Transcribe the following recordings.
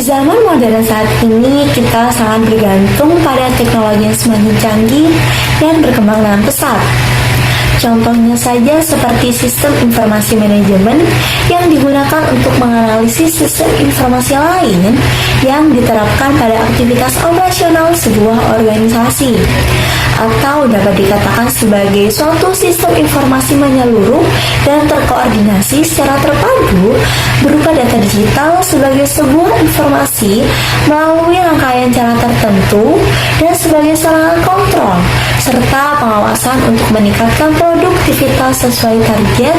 zaman modern saat ini, kita sangat bergantung pada teknologi yang semakin canggih dan berkembang dengan pesat. Contohnya saja seperti sistem informasi manajemen yang digunakan untuk menganalisis sistem informasi lain yang diterapkan pada aktivitas operasional sebuah organisasi, atau dapat dikatakan sebagai suatu sistem informasi menyeluruh dan terkoordinasi secara terpadu berupa data digital sebagai sebuah informasi melalui rangkaian cara tertentu dan sebagai sarana kontrol serta pengawasan untuk meningkatkan produktivitas sesuai target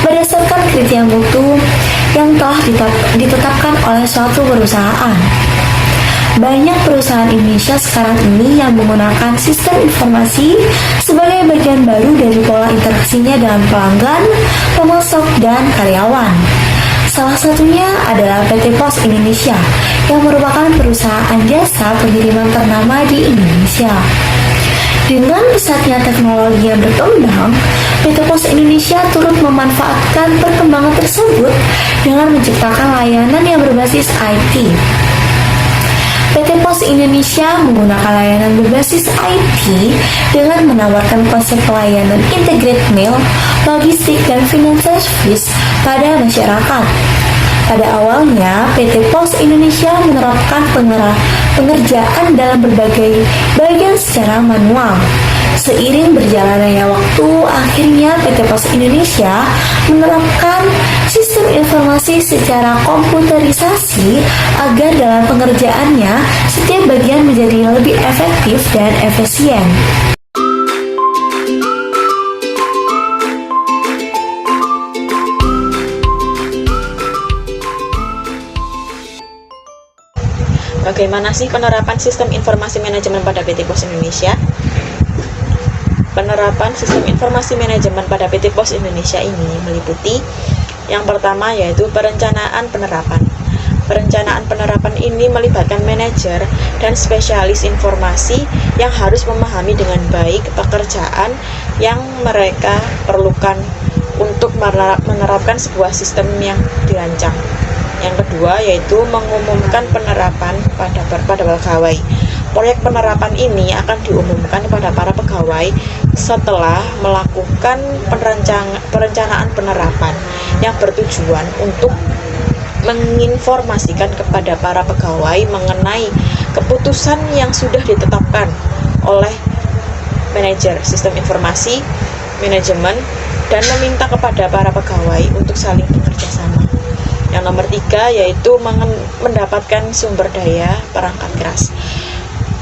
berdasarkan kriteria mutu yang telah ditetapkan oleh suatu perusahaan. Banyak perusahaan Indonesia sekarang ini yang menggunakan sistem informasi sebagai bagian baru dari pola interaksinya dengan pelanggan, pemasok, dan karyawan. Salah satunya adalah PT Pos Indonesia yang merupakan perusahaan jasa pengiriman ternama di Indonesia. Dengan pesatnya teknologi yang berkembang, PT Pos Indonesia turut memanfaatkan perkembangan tersebut dengan menciptakan layanan yang berbasis IT. PT Pos Indonesia menggunakan layanan berbasis IT dengan menawarkan konsep pelayanan integrated mail, logistik, dan financial service pada masyarakat. Pada awalnya, PT Pos Indonesia menerapkan pengerjaan dalam berbagai bagian secara manual. Seiring berjalannya waktu, akhirnya PT Pos Indonesia menerapkan sistem informasi secara komputerisasi agar dalam pengerjaannya setiap bagian menjadi lebih efektif dan efisien. Bagaimana sih penerapan sistem informasi manajemen pada PT Pos Indonesia? Penerapan sistem informasi manajemen pada PT Pos Indonesia ini meliputi yang pertama yaitu perencanaan penerapan. Perencanaan penerapan ini melibatkan manajer dan spesialis informasi yang harus memahami dengan baik pekerjaan yang mereka perlukan untuk menerapkan sebuah sistem yang dirancang. Yang kedua yaitu mengumumkan penerapan pada pegawai. Proyek penerapan ini akan diumumkan kepada para pegawai setelah melakukan perencanaan penerapan yang bertujuan untuk menginformasikan kepada para pegawai mengenai keputusan yang sudah ditetapkan oleh manajer sistem informasi manajemen dan meminta kepada para pegawai untuk saling bekerja sama. Yang nomor 3 yaitu mendapatkan sumber daya perangkat keras.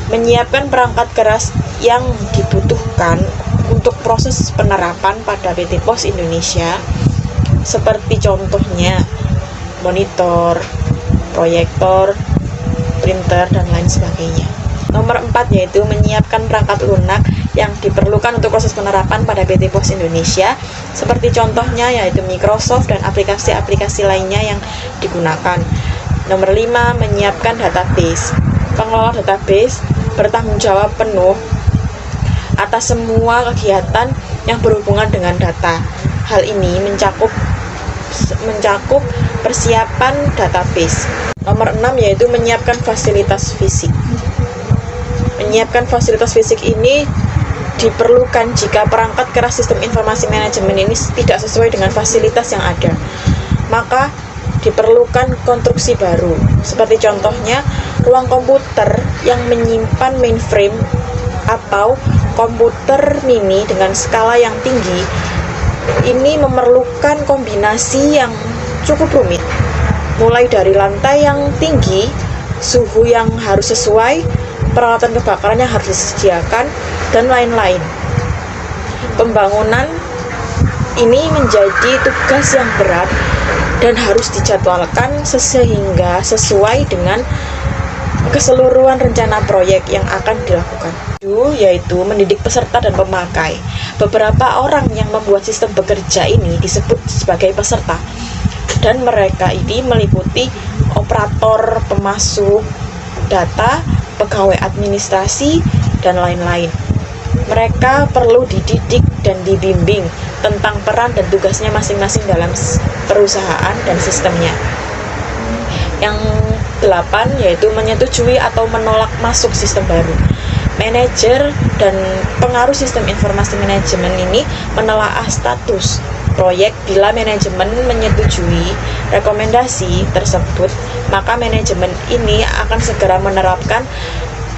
Menyiapkan perangkat keras yang dibutuhkan untuk proses penerapan pada PT Pos Indonesia seperti contohnya monitor, proyektor, printer, dan lain sebagainya. Nomor 4 yaitu menyiapkan perangkat lunak yang diperlukan untuk proses penerapan pada PT Pos Indonesia seperti contohnya yaitu Microsoft dan aplikasi-aplikasi lainnya yang digunakan. Nomor 5 menyiapkan database. Pengelola database bertanggung jawab penuh atas semua kegiatan yang berhubungan dengan data. Hal ini mencakup persiapan database. Nomor 6 yaitu menyiapkan fasilitas fisik. Menyiapkan fasilitas fisik ini diperlukan jika perangkat keras sistem informasi manajemen ini tidak sesuai dengan fasilitas yang ada. Maka diperlukan konstruksi baru. Seperti contohnya ruang komputer yang menyimpan mainframe atau komputer mini dengan skala yang tinggi. Ini memerlukan kombinasi yang cukup rumit. Mulai dari lantai yang tinggi, suhu yang harus sesuai, peralatan kebakaran yang harus disediakan, dan lain-lain. Pembangunan ini menjadi tugas yang berat dan harus dijadwalkan sehingga sesuai dengan keseluruhan rencana proyek yang akan dilakukan. Yaitu mendidik peserta dan pemakai. Beberapa orang yang membuat sistem bekerja ini disebut sebagai peserta, dan mereka ini meliputi operator, pemasuk data, pegawai administrasi, dan lain-lain. Mereka perlu dididik dan dibimbing tentang peran dan tugasnya masing-masing dalam perusahaan dan sistemnya. Yang 8 yaitu menyetujui atau menolak masuk sistem baru. Manajer dan pengaruh sistem informasi manajemen ini menelaah status proyek. Bila manajemen menyetujui rekomendasi tersebut, maka manajemen ini akan segera menerapkan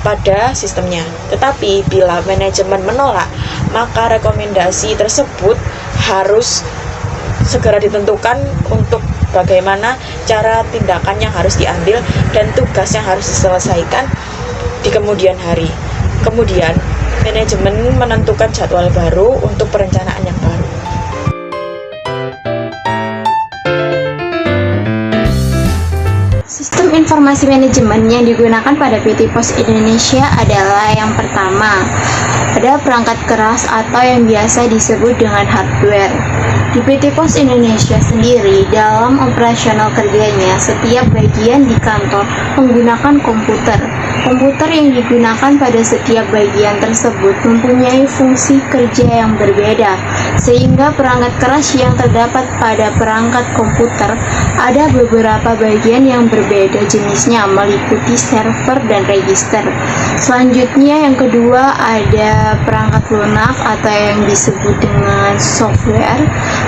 pada sistemnya. Tetapi bila manajemen menolak, maka rekomendasi tersebut harus segera ditentukan untuk bagaimana cara tindakan yang harus diambil dan tugas yang harus diselesaikan di kemudian hari. Kemudian, manajemen menentukan jadwal baru untuk perencanaan yang baru. Sistem informasi manajemen yang digunakan pada PT Pos Indonesia adalah yang pertama, ada perangkat keras atau yang biasa disebut dengan hardware. Di PT Pos Indonesia sendiri, dalam operasional kerjanya, setiap bagian di kantor menggunakan komputer. Komputer yang digunakan pada setiap bagian tersebut mempunyai fungsi kerja yang berbeda, sehingga perangkat keras yang terdapat pada perangkat komputer ada beberapa bagian yang berbeda jenisnya, meliputi server dan register. Selanjutnya yang kedua ada perangkat lunak atau yang disebut dengan software.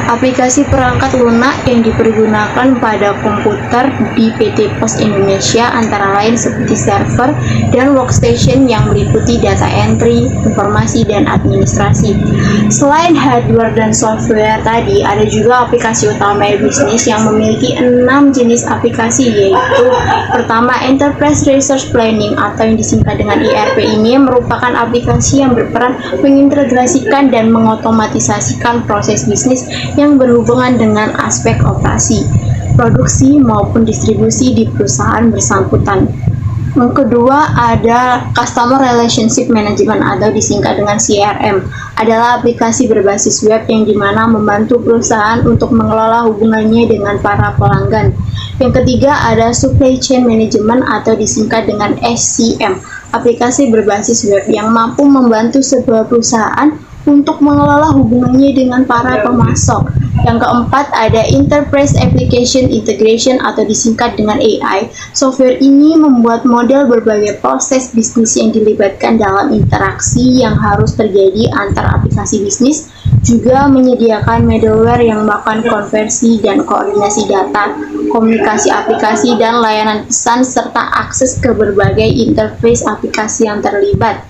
Aplikasi perangkat lunak yang dipergunakan pada komputer di PT Pos Indonesia antara lain seperti server dan workstation yang meliputi data entry, informasi, dan administrasi. Selain hardware dan software tadi, ada juga aplikasi utama bisnis yang memiliki 6 jenis aplikasi, yaitu pertama, Enterprise Resource Planning atau yang disingkat dengan ERP. Ini merupakan aplikasi yang berperan mengintegrasikan dan mengotomatisasikan proses bisnis yang berhubungan dengan aspek operasi, produksi maupun distribusi di perusahaan bersangkutan. Yang kedua ada Customer Relationship Management atau disingkat dengan CRM, adalah aplikasi berbasis web yang dimana membantu perusahaan untuk mengelola hubungannya dengan para pelanggan. Yang ketiga ada Supply Chain Management atau disingkat dengan SCM, aplikasi berbasis web yang mampu membantu sebuah perusahaan untuk mengelola hubungannya dengan para pemasok. Yang keempat ada Enterprise Application Integration atau disingkat dengan AI. Software ini membuat model berbagai proses bisnis yang dilibatkan dalam interaksi yang harus terjadi antar aplikasi bisnis, juga menyediakan middleware yang melakukan konversi dan koordinasi data, komunikasi aplikasi dan layanan pesan, serta akses ke berbagai interface aplikasi yang terlibat.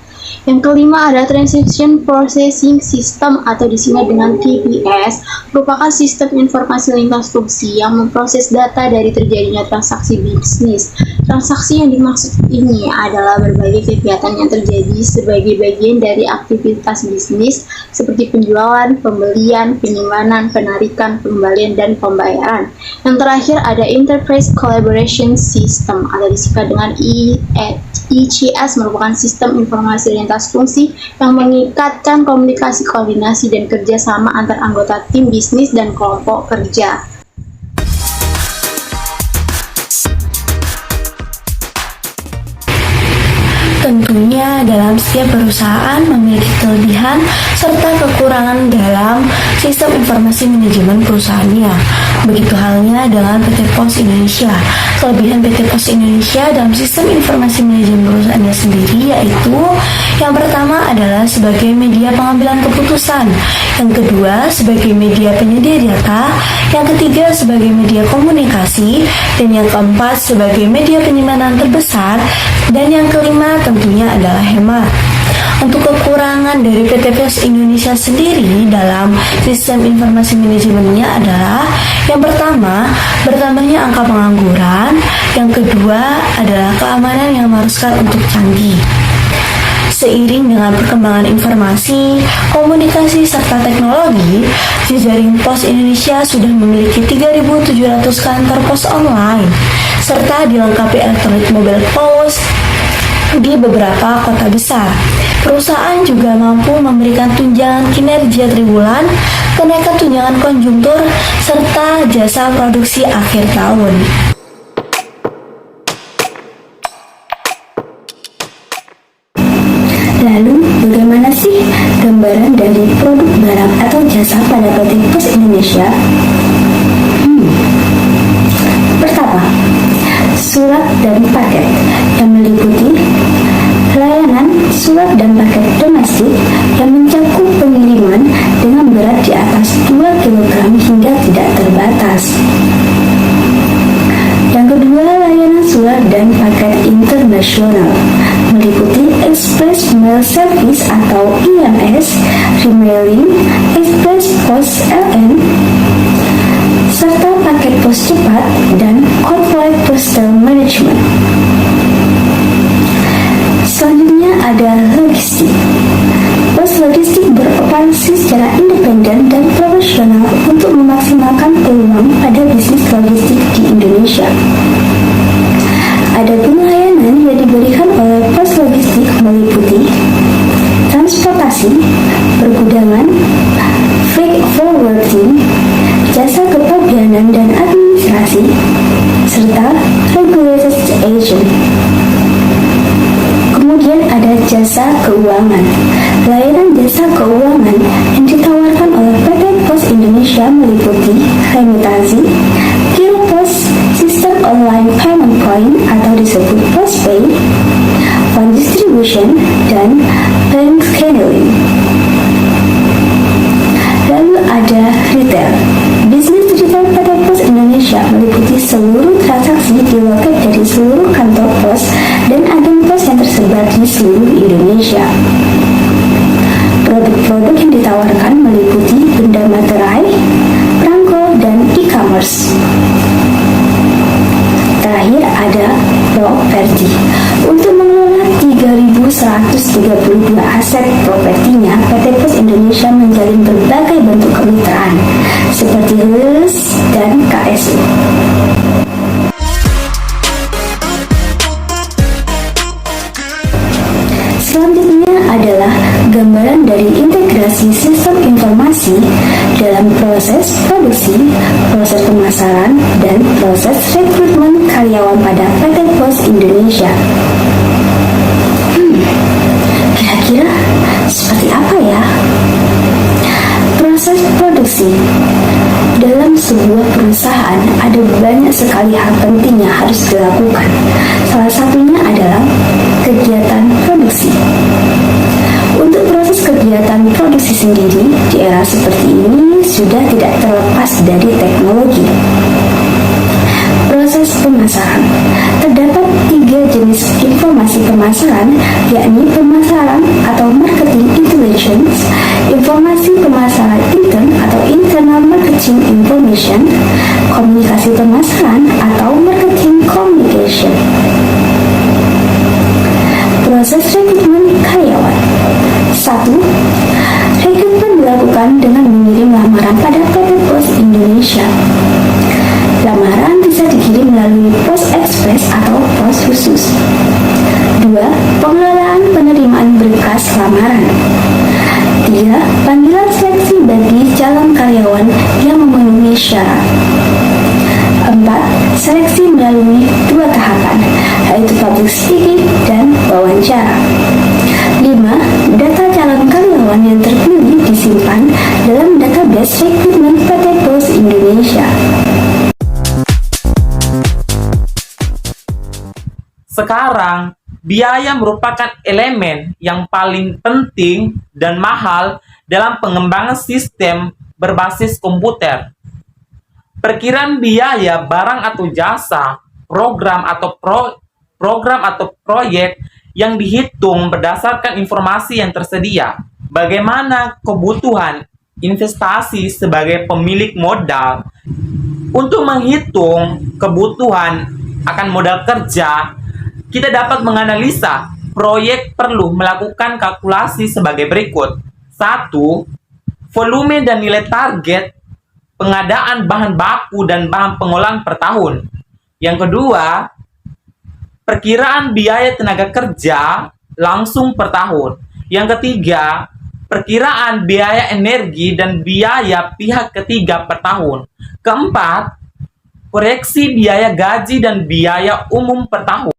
Yang kelima ada Transaction Processing System atau disingkat dengan TPS, merupakan sistem informasi lintas fungsi yang memproses data dari terjadinya transaksi bisnis. Transaksi yang dimaksud ini adalah berbagai kegiatan yang terjadi sebagai bagian dari aktivitas bisnis seperti penjualan, pembelian, penyimpanan, penarikan, pengembalian, dan pembayaran. Yang terakhir ada Enterprise Collaboration System atau disingkat dengan ICS, merupakan sistem informasi lintas fungsi yang mengikatkan komunikasi, koordinasi, dan kerjasama antar anggota tim bisnis dan kelompok kerja. Tentunya dalam setiap perusahaan memiliki kelebihan serta kekurangan dalam sistem informasi manajemen perusahaannya. Begitu halnya dengan PT Pos Indonesia. Kelebihan PT Pos Indonesia dalam sistem informasi manajemen perusahaannya sendiri yaitu yang pertama adalah sebagai media pengambilan keputusan, yang kedua sebagai media penyedia data, yang ketiga sebagai media komunikasi, dan yang keempat sebagai media penyimpanan terbesar, dan yang kelima tentunya adalah hemat. Untuk kekurangan dari PT Pos Indonesia sendiri dalam sistem informasi manajemennya adalah yang pertama, bertambahnya angka pengangguran, yang kedua adalah keamanan yang mengharuskan untuk canggih. Seiring dengan perkembangan informasi, komunikasi, serta teknologi, jejaring Pos Indonesia sudah memiliki 3.700 kantor pos online, serta dilengkapi elektronik mobile pos di beberapa kota besar. Perusahaan juga mampu memberikan tunjangan kinerja triwulan, kenaikan tunjangan konjungtur, serta jasa produksi akhir tahun. Lalu, bagaimana sih gambaran dari produk barang atau jasa pada PT Pos Indonesia? Pertama, surat dan paket yang meliputi layanan surat dan paket domestik yang mencakup pengiriman dengan berat di atas 2 kg hingga tidak terbatas. Yang kedua, layanan surat dan paket internasional meliputi Express Mail Service atau EMS, Remailing, Express Post LN, serta paket pos cepat dan Corporate Postal Management. Selanjutnya ada logistik. Pos logistik beroperasi secara independen dan profesional untuk memaksimalkan peluang pada bisnis logistik di Indonesia. Adapun layanan yang diberikan oleh pos logistik meliputi transportasi, pergudangan, freight forwarding, jasa kepabeanan dan administrasi, serta regulated agent. Kemudian ada jasa keuangan. Layanan jasa keuangan yang ditawarkan oleh PT Pos Indonesia meliputi remitansi, Giropos, sistem online payment point atau disebut POSPay, fund distribution, dan bank scaling. Lalu ada retail. Bisnis retail PT Pos Indonesia meliputi seluruh transaksi di loket dari seluruh kantor pos dan agen pos yang tersebar di seluruh Indonesia. Produk-produk yang ditawarkan meliputi benda materai, perangko, dan e-commerce. Terakhir ada properti. Untuk mengelola 3.132 aset propertinya, PT Pos Indonesia menjalin berbagai bentuk kemitraan seperti RES dan KSU. Selanjutnya adalah gambaran dari integrasi sistem informasi dalam proses produksi, proses pemasaran, dan proses rekrutmen karyawan pada PT Pos Indonesia. Kira-kira seperti apa ya? Proses produksi. Dalam sebuah perusahaan ada banyak sekali hal penting yang harus dilakukan. Salah satunya adalah kegiatan produksi. Untuk proses kegiatan produksi sendiri di era seperti ini sudah tidak terlepas dari teknologi. Proses pemasaran. Terdapat 3 jenis informasi pemasaran, yakni pemasaran atau marketing intelligence, informasi pemasaran intern atau internal marketing information, komunikasi pemasaran atau marketing communication. Proses rekrutmen karyawan. 1. Rekrutmen dilakukan dengan mengirim lamaran pada PT Pos Indonesia. Lamaran bisa dikirim melalui pos ekspres atau pos khusus. 2. Pengelolaan penerimaan berkas lamaran. 3. Panggilan seleksi bagi calon karyawan yang memenuhi syarat. 4. Seleksi melalui 2 tahapan, yaitu public speaking dan wawancara. 5. Data calon karyawan yang terpilih disimpan dalam database rekrutmen PT Pos Indonesia. Sekarang, biaya merupakan elemen yang paling penting dan mahal dalam pengembangan sistem berbasis komputer. Perkiraan biaya barang atau jasa, program atau proyek yang dihitung berdasarkan informasi yang tersedia. Bagaimana kebutuhan investasi sebagai pemilik modal? Untuk menghitung kebutuhan akan modal kerja, kita dapat menganalisa proyek perlu melakukan kalkulasi sebagai berikut. 1. Volume dan nilai target pengadaan bahan baku dan bahan pengolahan per tahun. Yang kedua, perkiraan biaya tenaga kerja langsung per tahun. Yang ketiga, perkiraan biaya energi dan biaya pihak ketiga per tahun. Keempat, proyeksi biaya gaji dan biaya umum per tahun.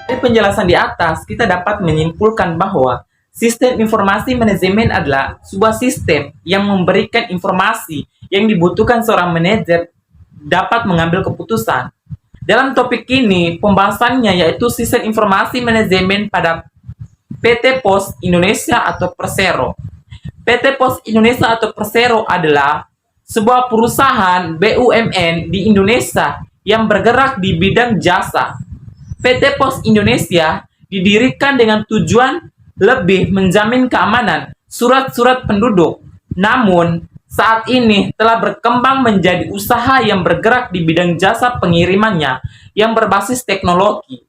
Dari penjelasan di atas, kita dapat menyimpulkan bahwa sistem informasi manajemen adalah sebuah sistem yang memberikan informasi yang dibutuhkan seorang manajer dapat mengambil keputusan. Dalam topik ini, pembahasannya yaitu sistem informasi manajemen pada PT Pos Indonesia atau Persero. PT Pos Indonesia atau Persero adalah sebuah perusahaan BUMN di Indonesia yang bergerak di bidang jasa. PT Pos Indonesia didirikan dengan tujuan lebih menjamin keamanan surat-surat penduduk. Namun, saat ini telah berkembang menjadi usaha yang bergerak di bidang jasa pengirimannya yang berbasis teknologi.